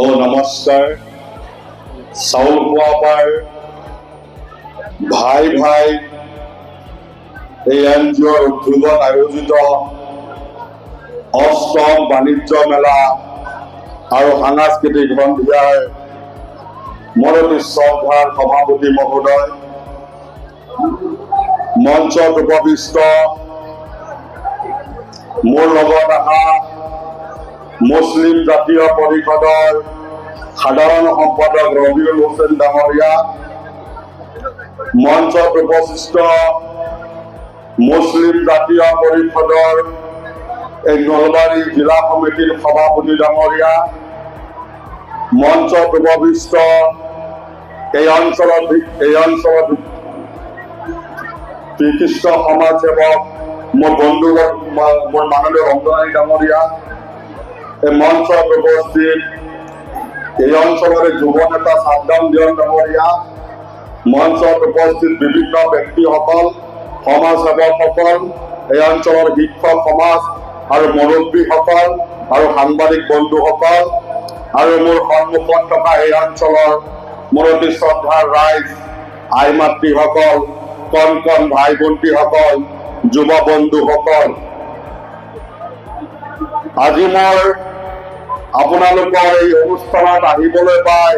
ও নমস্কাৰ। চাউল খোৱাপাৰ ভাই ভাই এই এনজিঅ'ৰ উদ্যোগত আয়োজিত অষ্টম বাণিজ্য মেলা আৰু সাংস্কৃতিক সন্ধিয়াৰ মৰমী শ্ৰদ্ধাৰ সভাপতি মহোদয়, মঞ্চত উপবিষ্ট মোৰ লগত অহা মুছলিম জাতীয় পৰিষদৰ সাধাৰণ সম্পাদক ৰবিউল হুছেইন ডাঙৰীয়া, মঞ্চত উপস্থিত মুছলিম জাতীয় পৰিষদৰ এই নলবাৰী জিলা সমিতিৰ সভাপতি ডাঙৰীয়া, মঞ্চত উপস্থিত এই অঞ্চলত বিশিষ্ট সমাজ সেৱক মোৰ বন্ধু মোৰ মাননীয় ৰঞ্জনানী ডাঙৰীয়া, এই মঞ্চত উপস্থিত এই অঞ্চলৰে যুৱ নেতা সাদ্দাম দিয়ন ডাঙৰীয়া, মঞ্চত উপস্থিত বিভিন্ন ব্যক্তিসকল, সমাজ সেৱকসকল, এই অঞ্চলৰ শিক্ষক সমাজ আৰু মুৰব্বীসকল আৰু সাংবাদিক বন্ধুসকল আৰু মোৰ সন্মুখত থকা এই অঞ্চলৰ মুৰব্বী শ্ৰদ্ধাৰ ৰাইজ, আই মাতৃসকল, কণ কণ ভাই ভণ্টিসকল, যুৱ বন্ধুসকল, আজি মই আপোনালোকৰ এই অনুষ্ঠানত আহিবলৈ পাই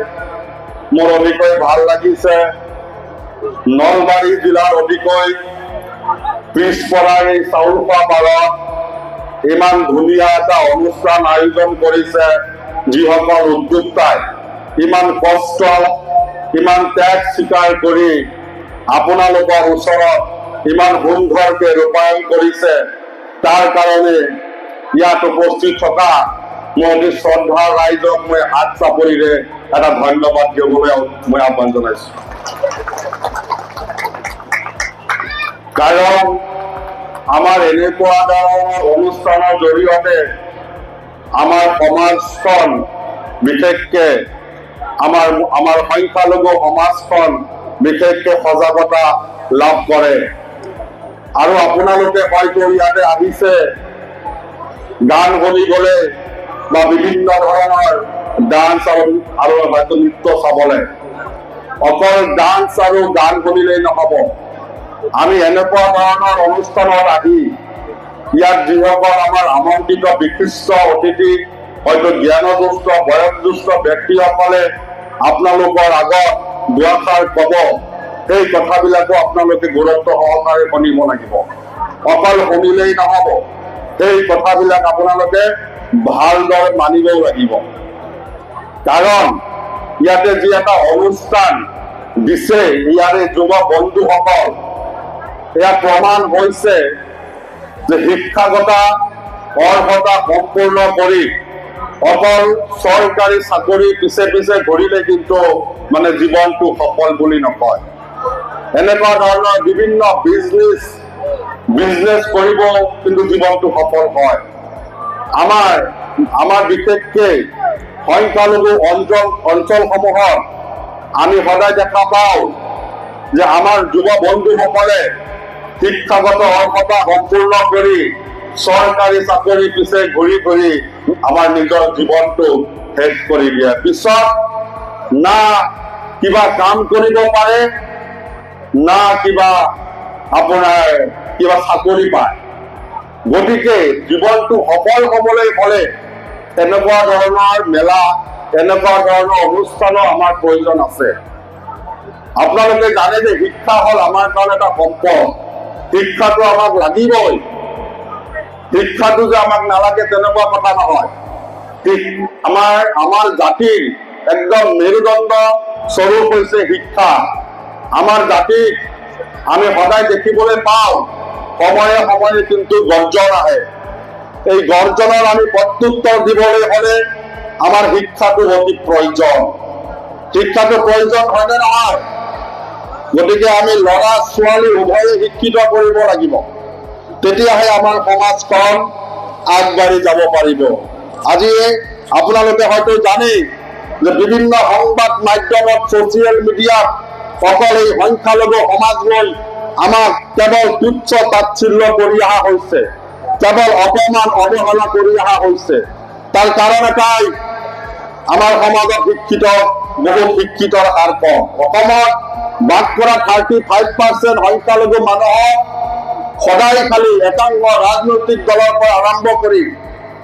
মোৰ অতিকৈ ভাল লাগিছে। নলবাৰী জিলাৰ অতিকৈ পিছপৰা এই চাউলখোৱা পাৰত ইমান ধুনীয়া এটা অনুষ্ঠান আয়োজন কৰিছে, যিসকল উদ্যোক্তাই ইমান কষ্ট, ইমান ত্যাগ স্বীকাৰ কৰি আপোনালোকৰ ওচৰত ইমান সুন্দৰকৈ ৰূপায়ণ কৰিছে। তাৰ কাৰণে ইয়াত উপস্থিত থকা মোৰ অতি শ্ৰদ্ধাৰ ৰাইজক মই হাত চাপৰিৰে এটা ধন্যবাদ দিবলৈ মই আহ্বান জনাইছো। কাৰণ আমাৰ এনেকুৱা ধৰণৰ অনুষ্ঠানৰ জৰিয়তে আমাৰ সমাজখন, বিশেষকৈ আমাৰ সংখ্যালঘু সমাজখন বিশেষকৈ সজাগতা লাভ কৰে। আৰু আপোনালোকে হয়তো ইয়াতে আহিছে গান শুনিবলে বা বিভিন্ন ধৰণৰ ডান্স আৰু হয়তো নৃত্য চাবলে। অকল ডান্স আৰু গান শুনিলেই নহব, আমি এনেকুৱা ধৰণৰ অনুষ্ঠানত আহি ইয়াত যিসকল আমাৰ আমন্ত্ৰিত বিশিষ্ট অতিথি, হয়তো জ্ঞানদুষ্ট বয়োজ্যেষ্ঠ ব্যক্তিসকলে আপোনালোকৰ আগত দুআষাৰ কব, সেই কথাবিলাকো আপোনালোকে গুৰুত্ব সহকাৰে শুনিব লাগিব। অকল শুনিলেই নহব, সেই কথাবিলাক আপোনালোকে ভালদৰে মানিবও লাগিব। কাৰণ ইয়াতে যি এটা অনুষ্ঠান দিছে ইয়াৰে যুৱ বন্ধুসকল, এয়া প্ৰমাণ হৈছে যে শিক্ষাগত অৰ্হতা সম্পূৰ্ণ কৰি অকল চৰকাৰী চাকৰি পিছে পিছে ঘূৰিলে কিন্তু মানে জীৱনটো সফল বুলি নকয়। এনেকুৱা ধৰণৰ বিভিন্ন বিজনেছ কৰিব কিন্তু জীৱনটো সফল হয়। আমাৰ বিশেষকৈ সংখ্যালঘু অঞ্চলসমূহত আমি সদায় দেখা পাওঁ যে আমাৰ যুৱ বন্ধুসকলে শিক্ষাগত অৰ্হতা সম্পূৰ্ণ কৰি চৰকাৰী চাকৰি পিছে ঘূৰি ঘূৰি আমাৰ নিজৰ জীৱনটো শেষ কৰি দিয়ে। পিছত না কিবা কাম কৰিব পাৰে, না আপোনাৰ কিবা চাকৰি পায়। গতিকে জীৱনটো সফল হবলৈ হলে এনেকুৱা ধৰণৰ মেলা, এনেকুৱা ধৰণৰ অনুষ্ঠানৰ আমাৰ প্ৰয়োজন আছে। আপোনালোকে জানে যে শিক্ষা হল আমাৰ কাৰণে এটা সম্পদ। শিক্ষাটো আমাক লাগিবই, শিক্ষাটো যে আমাক নালাগে তেনেকুৱা কথা নহয়। আমাৰ জাতিৰ একদম মেৰুদণ্ড স্বৰূপ হৈছে শিক্ষা। আমাৰ জাতিক আমি সদায় দেখিবলৈ পাওঁ সময়ে সময়ে কিন্তু গৰ্জন আহে। এই গৰ্জনৰ আমি প্ৰত্যুত্তৰ দিবলৈ হলে আমাৰ শিক্ষাটো অতি প্ৰয়োজন। শিক্ষাটো প্ৰয়োজন হয়নে নহয়? গতিকে আমি ল'ৰা ছোৱালী উভয়ে শিক্ষিত কৰিব লাগিব, তেতিয়াহে আমাৰ সমাজখন আগবাঢ়ি যাব পাৰিব। আজি আপোনালোকে হয়তো জানেই যে বিভিন্ন সংবাদ মাধ্যমত, ছচিয়েল মিডিয়াত অকল এই সংখ্যালঘু সমাজলৈ আমাক কেৱল তুচ্ছ তাচ্ছিল্য কৰি অহা হৈছে, কেৱল অপমান অৱহেলা কৰি অহা হৈছে। তাৰ কাৰণ এটাই আমাৰ সমাজত শিক্ষিত বহুত শিক্ষিতৰ হাৰ কম। অসমত বাস কৰা 35% সংখ্যালঘু মানুহক সদায় খালি একাংশ ৰাজনৈতিক দলৰ পৰা আৰম্ভ কৰি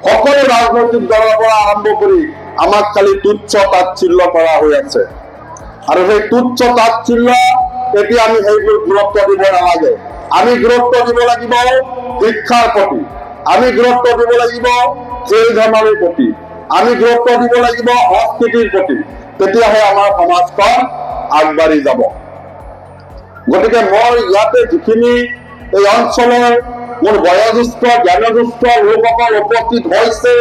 সকলো ৰাজনৈতিক দলৰ পৰা আৰম্ভ কৰি আমাক খালি তুচ্ছ তাচ্ছিল্য কৰা হৈ আছে। আৰু সেই তুচ্ছ তাচ্ছিল্য এতিয়া আমি সেইবোৰ গুৰুত্ব দিব নালাগে। আমি গুৰুত্ব দিব লাগিব শিক্ষাৰ প্ৰতি, আমি গুৰুত্ব দিব লাগিব খেল ধেমালিৰ প্ৰতি, আমি গুৰুত্ব দিব লাগিব সংস্কৃতিৰ প্ৰতি। তেতিয়াহে আমাৰ সমাজখন আগবাঢ়ি যাব। গতিকে মই ইয়াতে যিখিনি এই অঞ্চলৰ মোৰ বয়োজ্যেষ্ঠ জ্ঞানজ্যেষ্ঠ লোকসকল উপস্থিত হৈছে,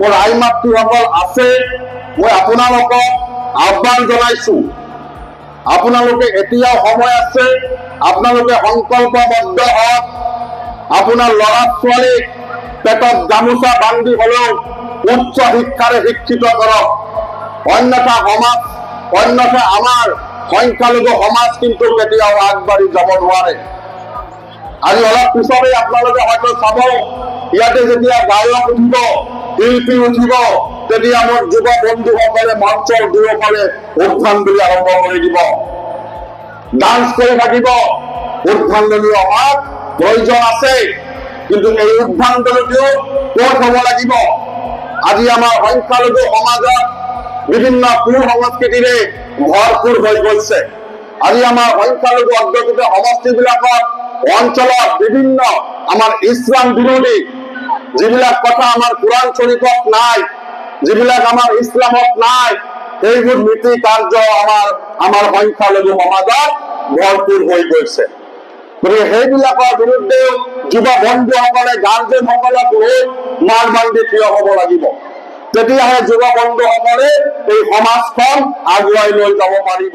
মোৰ আই মাতৃসকল আছে, মই আপোনালোকক আহ্বান জনাইছো, আপোনালোকে এতিয়াও সময় আছে, আপোনালোকে সংকল্পবদ্ধ হওক, আপোনাৰ ল'ৰা ছোৱালীক পেটত গামোচা বান্ধি হলেও উচ্চ শিক্ষাৰে শিক্ষিত কৰক। অন্যথা আমাৰ সংখ্যালঘু সমাজ কিন্তু কেতিয়াও আগবাঢ়ি যাব নোৱাৰে। আজি অলপ পিছতে আপোনালোকে হয়তো চাব, ইয়াতে যেতিয়া গায়ক উঠিব, শিল্পী উঠিব, তেতিয়া মোৰ যুৱ বন্ধুসকলে মঞ্চৰ দুয়োফালে উদ্ভণ্ডলি আৰম্ভ কৰি দিব, ডান্স কৰি থাকিব। উদ্ভণ্ডলি অহাৰ প্ৰয়োজন আছে, কিন্তু এই উদ্ভণ্ডলিটো ক'ত হ'ব লাগিব? আজি আমাৰ সংখ্যালঘু সমাজত বিভিন্ন কুসংস্কৃতিৰে ভৰপূৰ হৈ গৈছে। আজি আমাৰ সংখ্যালঘু অধ্যুষিত সমষ্টিবিলাকত অঞ্চলত বিভিন্ন আমাৰ ইছলাম বিৰোধী যিবিলাক কথা আমাৰ কোৰাণ শৰীফত নাই, যিবিলাক আমাৰ ইছলামত নাই, সেইবোৰ নীতি কাৰ্য আমাৰ সংখ্যালঘু সমাজত ভৰপূৰ হৈ গৈছে। গতিকে সেইবিলাকৰ বিৰুদ্ধে যুৱ বন্ধুসকলে গাৰ্জেনসকলক লৈ মাৰ বান্ধি থিয় হ'ব লাগিব। তেতিয়াহে যুৱ বন্ধুসকলে এই সমাজখন আগুৱাই লৈ যাব পাৰিব।